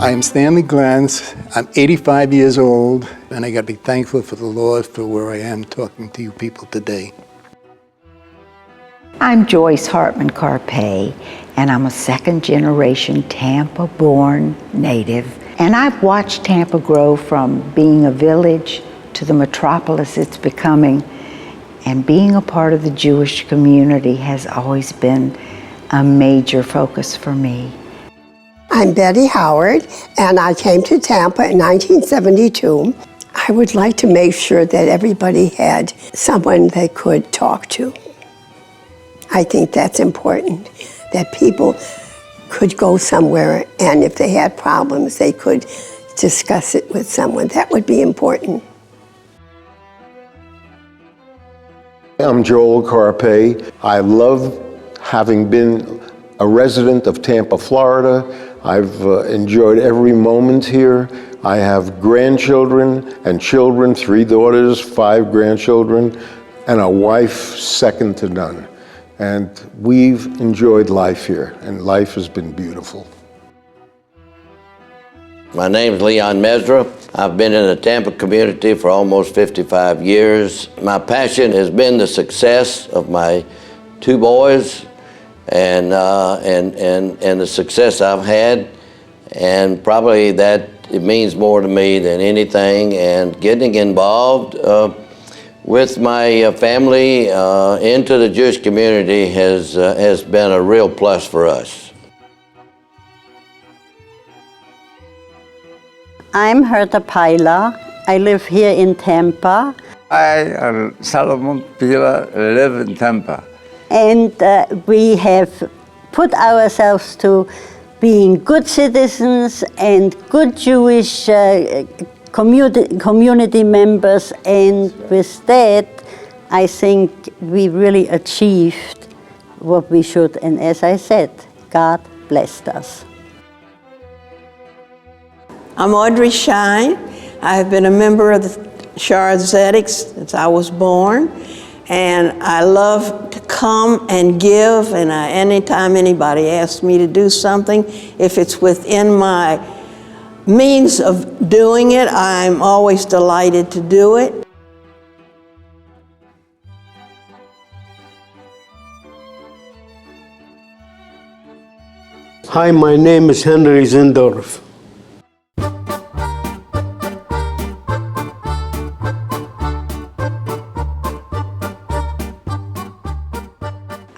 I am Stanley Glantz. I'm 85 years old, and I got to be thankful for the Lord for where I am talking to you people today. I'm Joyce Hartman Carpe, and I'm a second-generation Tampa-born native. And I've watched Tampa grow from being a village to the metropolis it's becoming. And being a part of the Jewish community has always been a major focus for me. I'm Betty Howard, and I came to Tampa in 1972. I would like to make sure that everybody had someone they could talk to. I think that's important, that people could go somewhere, and if they had problems, they could discuss it with someone. That would be important. I'm Joel Carpe. I love having been a resident of Tampa, Florida. I've enjoyed every moment here. I have grandchildren and children, 3 daughters, 5 grandchildren, and a wife second to none. And we've enjoyed life here, and life has been beautiful. My name is Leon Mesra. I've been in the Tampa community for almost 55 years. My passion has been the success of my 2 boys and the success I've had, and probably that it means more to me than anything. And getting involved with my family into the Jewish community has been a real plus for us. I'm Herta Peiler. I live here in Tampa. I am Solomon Pila, live in Tampa. And we have put ourselves to being good citizens and good Jewish community members, and with that, I think we really achieved what we should. And as I said, God blessed us. I'm Audrey Shine. I have been a member of the Charizetics since I was born, and I love to come and give, and anytime anybody asks me to do something, if it's within my means of doing it, I'm always delighted to do it. Hi, my name is Henry Zindorf.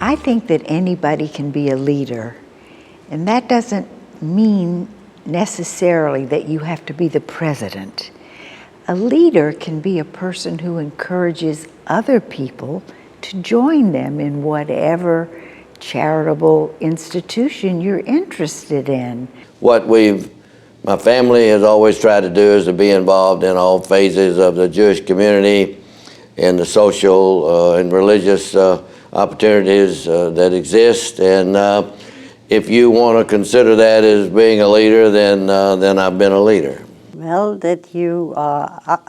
I think that anybody can be a leader, and that doesn't mean necessarily that you have to be the president. A leader can be a person who encourages other people to join them in whatever charitable institution you're interested in. What my family has always tried to do is to be involved in all phases of the Jewish community, in the social and religious opportunities that exist, and if you want to consider that as being a leader, then I've been a leader. Well, that you are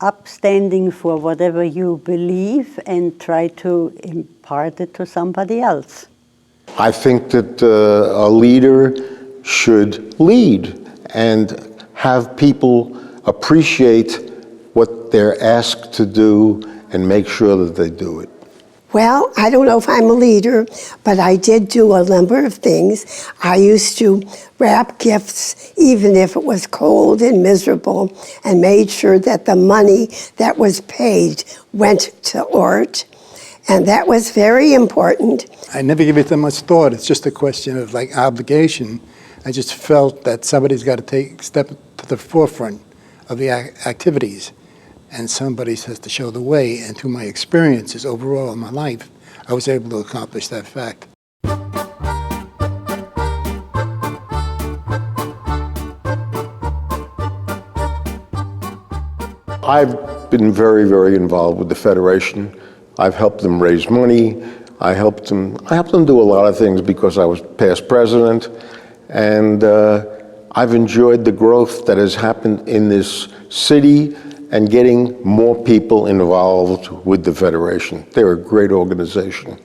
upstanding for whatever you believe and try to impart it to somebody else. I think that a leader should lead and have people appreciate what they're asked to do and make sure that they do it. Well, I don't know if I'm a leader, but I did do a number of things. I used to wrap gifts, even if it was cold and miserable, and made sure that the money that was paid went to Ort, and that was very important. I never give it that much thought. It's just a question of like obligation. I just felt that somebody's got to step to the forefront of the activities, and somebody has to show the way. And through my experiences overall in my life, I was able to accomplish that fact. I've been very, very involved with the Federation. I've helped them raise money. I helped them do a lot of things because I was past president, and I've enjoyed the growth that has happened in this city and getting more people involved with the Federation. They're a great organization.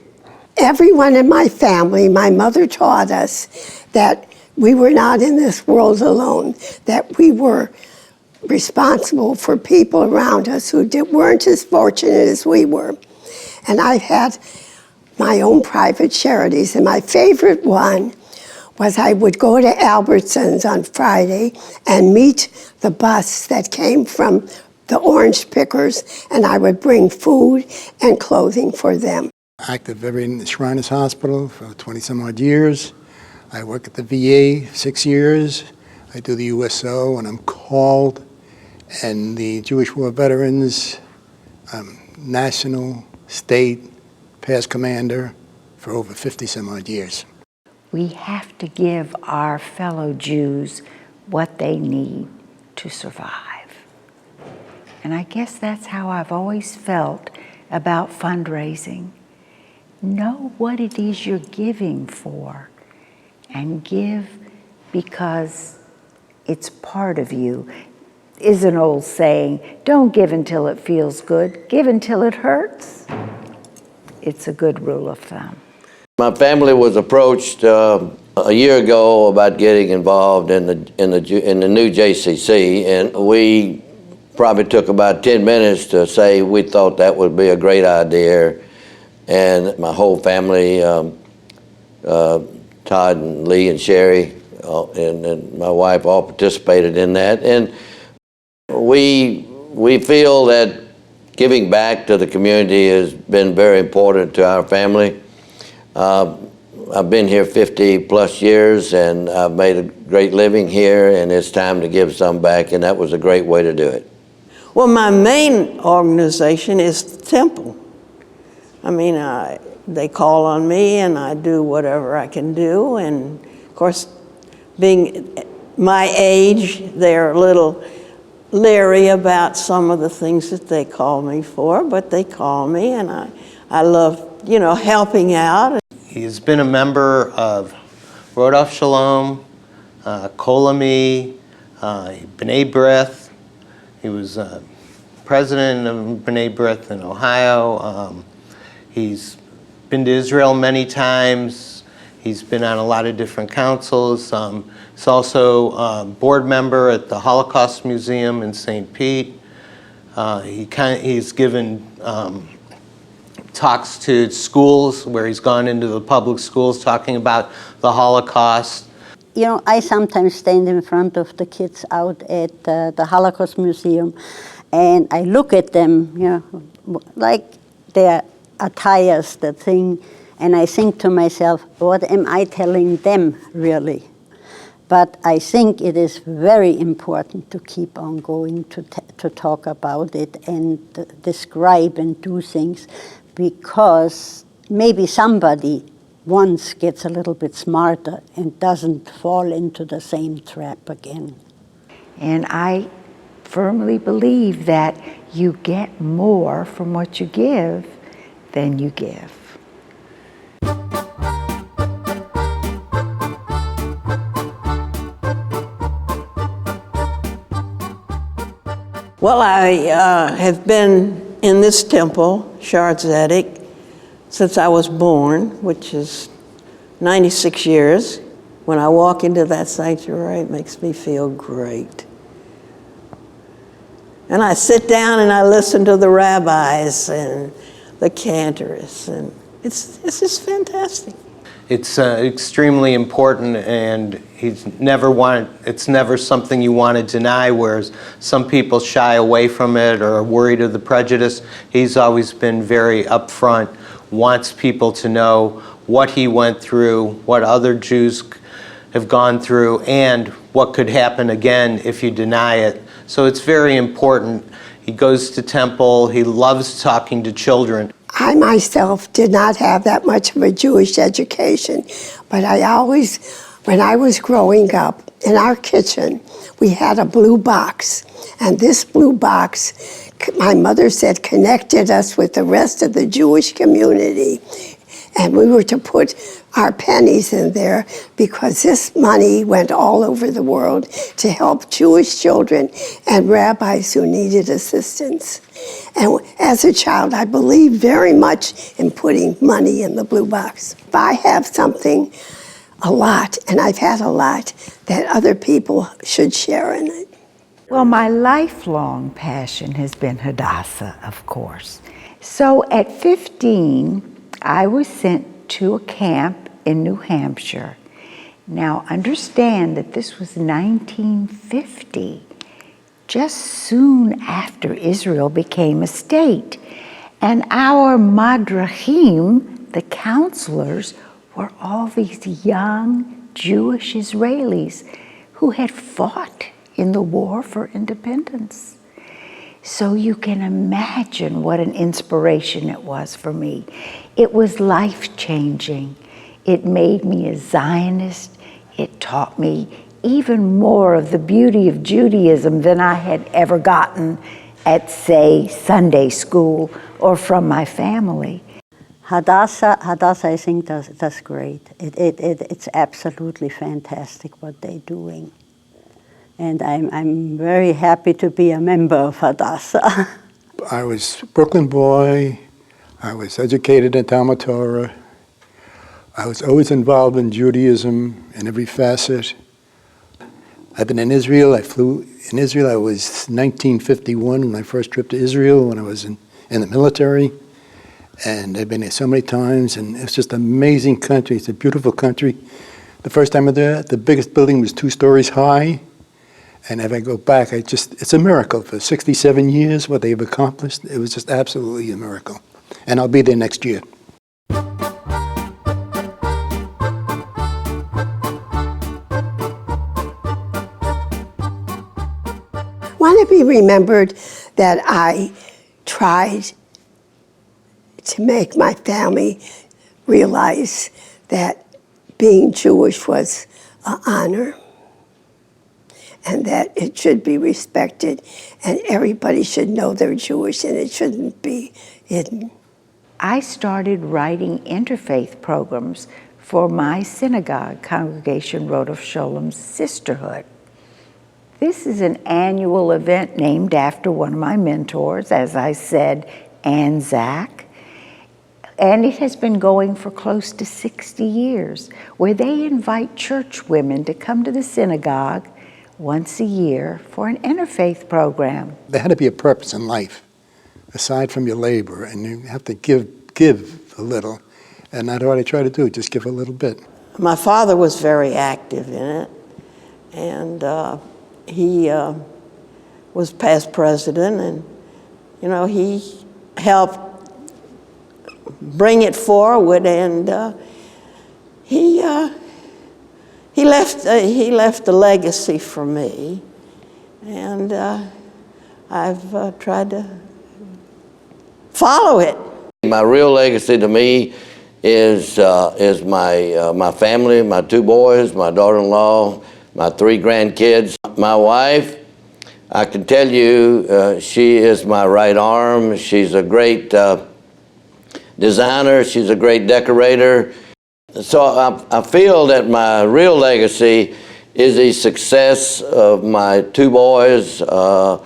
Everyone in my family, my mother taught us that we were not in this world alone, that we were responsible for people around us who weren't as fortunate as we were. And I've had my own private charities, and my favorite one was I would go to Albertsons on Friday and meet the bus that came from the orange pickers, and I would bring food and clothing for them. Active in the Shriners Hospital for 20-some odd years. I work at the VA 6 years. I do the USO when I'm called, and the Jewish War Veterans national, state, past commander for over 50-some odd years. We have to give our fellow Jews what they need to survive. And I guess that's how I've always felt about fundraising. Know what it is you're giving for, and give because it's part of you. Is an old saying, don't give until it feels good, give until it hurts. It's a good rule of thumb. My family was approached a year ago about getting involved in the new JCC, and we probably took about 10 minutes to say we thought that would be a great idea. And my whole family, Todd and Lee and Sherry, and my wife all participated in that. And we feel that giving back to the community has been very important to our family. I've been here 50+ years, and I've made a great living here, and it's time to give some back, and that was a great way to do it. Well, my main organization is the temple. I mean, they call on me, and I do whatever I can do. And of course, being my age, they're a little leery about some of the things that they call me for, but they call me, and I love, helping out. He's been a member of Rodolph Shalom, Kolami, B'nai B'rith. He was president of B'nai B'rith in Ohio. He's been to Israel many times. He's been on a lot of different councils. He's also a board member at the Holocaust Museum in St. Pete. He's given talks to schools where he's gone into the public schools talking about the Holocaust. I sometimes stand in front of the kids out at the Holocaust Museum, and I look at them, like their attires, the thing, and I think to myself, what am I telling them, really? But I think it is very important to keep on going to talk about it and describe and do things, because maybe somebody once gets a little bit smarter and doesn't fall into the same trap again. And I firmly believe that you get more from what you give than you give. Well, I have been in this temple, Shar Tzedek, since I was born, which is 96 years. When I walk into that sanctuary, it makes me feel great. And I sit down and I listen to the rabbis and the cantors, and it's just fantastic. It's extremely important, and it's never something you want to deny, whereas some people shy away from it or are worried of the prejudice. He's always been very upfront, wants people to know what he went through, what other Jews have gone through, and what could happen again if you deny it. So it's very important. He goes to temple, he loves talking to children. I myself did not have that much of a Jewish education, but I always, when I was growing up, in our kitchen, we had a blue box. And this blue box, my mother said, connected us with the rest of the Jewish community. And we were to put our pennies in there because this money went all over the world to help Jewish children and rabbis who needed assistance. And as a child, I believed very much in putting money in the blue box. If I have something a lot, and I've had a lot that other people should share in it. Well, my lifelong passion has been Hadassah, of course. So at 15, I was sent to a camp in New Hampshire. Now understand that this was 1950, just soon after Israel became a state. And our madrachim, the counselors, were all these young Jewish Israelis who had fought in the war for independence. So you can imagine what an inspiration it was for me. It was life-changing. It made me a Zionist. It taught me even more of the beauty of Judaism than I had ever gotten at, say, Sunday school or from my family. Hadassah, I think that's great. It's absolutely fantastic what they're doing. And I'm very happy to be a member of Hadassah. I was a Brooklyn boy. I was educated in Talmud Torah. I was always involved in Judaism in every facet. I've been in Israel. I flew in Israel. I was 1951, my first trip to Israel when I was in the military. And I've been there so many times, and it's just an amazing country. It's a beautiful country. The first time I was there, the biggest building was 2 stories high. And if I go back, it's a miracle. For 67 years, what they've accomplished, it was just absolutely a miracle. And I'll be there next year. Want to be remembered that I tried to make my family realize that being Jewish was an honor and that it should be respected and everybody should know they're Jewish and it shouldn't be hidden. I started writing interfaith programs for my synagogue, Congregation Rodef Sholom's Sisterhood. This is an annual event named after one of my mentors, as I said, Ann Zach. And it has been going for close to 60 years, where they invite church women to come to the synagogue once a year for an interfaith program. There had to be a purpose in life, aside from your labor, and you have to give a little. And that's what I try to do, just give a little bit. My father was very active in it, and he was past president, and he helped bring it forward, and he left a legacy for me, and I've tried to follow it. My real legacy to me is my family, my 2 boys, my daughter-in-law, my 3 grandkids. My wife, I can tell you, she is my right arm. She's a great designer. She's a great decorator. So I feel that my real legacy is the success of my 2 boys and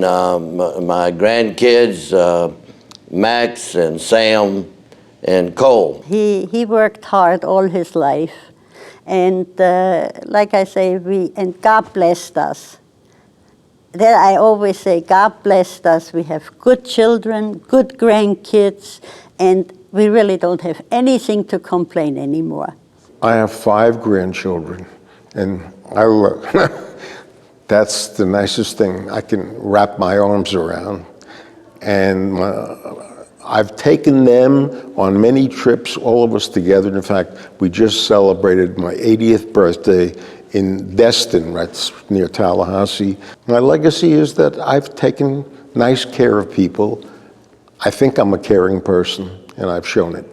my grandkids, Max and Sam and Cole. He worked hard all his life, and like I say, and God blessed us. That I always say, God blessed us. We have good children, good grandkids, and we really don't have anything to complain anymore. I have 5 grandchildren, and that's the nicest thing I can wrap my arms around. And I've taken them on many trips, all of us together. In fact, we just celebrated my 80th birthday in Destin, right near Tallahassee. My legacy is that I've taken nice care of people. I think I'm a caring person, and I've shown it.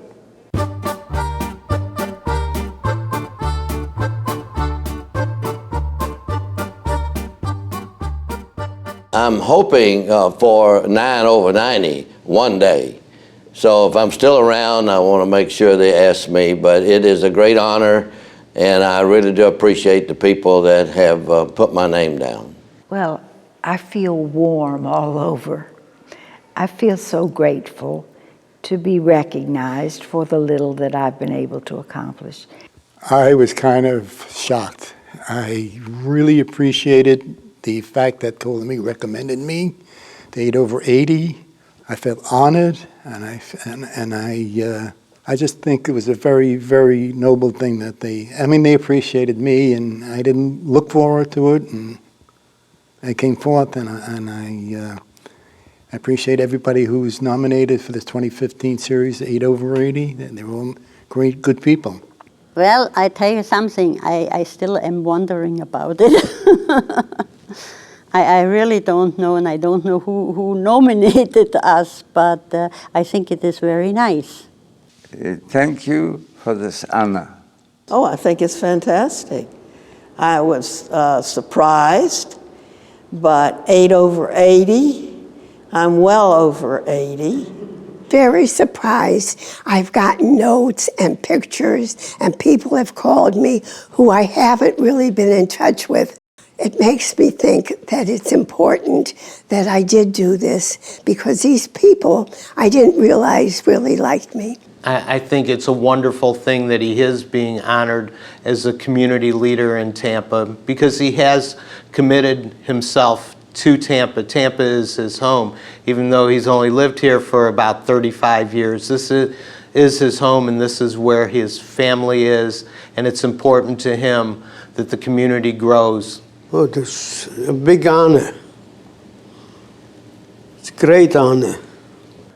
I'm hoping for 9 over 90 one day. So if I'm still around, I want to make sure they ask me, but it is a great honor, and I really do appreciate the people that have put my name down. Well, I feel warm all over. I feel so grateful to be recognized for the little that I've been able to accomplish. I was kind of shocked. I really appreciated the fact that Ptolemy recommended me to 8 over 80. I felt honored, and I just think it was a very, very noble thing that they appreciated me, and I didn't look forward to it, and I came forth, and I appreciate everybody who was nominated for this 2015 series, 8 over 80. They were all great, good people. Well, I tell you something, I still am wondering about it. I really don't know, and I don't know who nominated us, but I think it is very nice. Thank you for this honor. Oh, I think it's fantastic. I was surprised, but 8 over 80, I'm well over 80. Very surprised. I've gotten notes and pictures, and people have called me who I haven't really been in touch with. It makes me think that it's important that I did do this, because these people I didn't realize really liked me. I think it's a wonderful thing that he is being honored as a community leader in Tampa, because he has committed himself to Tampa. Tampa is his home, even though he's only lived here for about 35 years. This is his home, and this is where his family is, and it's important to him that the community grows. Oh, this is a big honor. It's a great honor.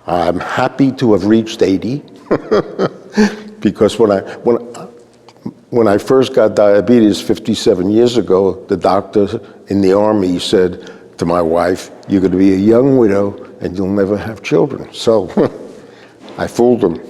I'm happy to have reached 80 because when I first got diabetes 57 years ago, the doctor in the Army said to my wife, "You're going to be a young widow and you'll never have children." So I fooled him.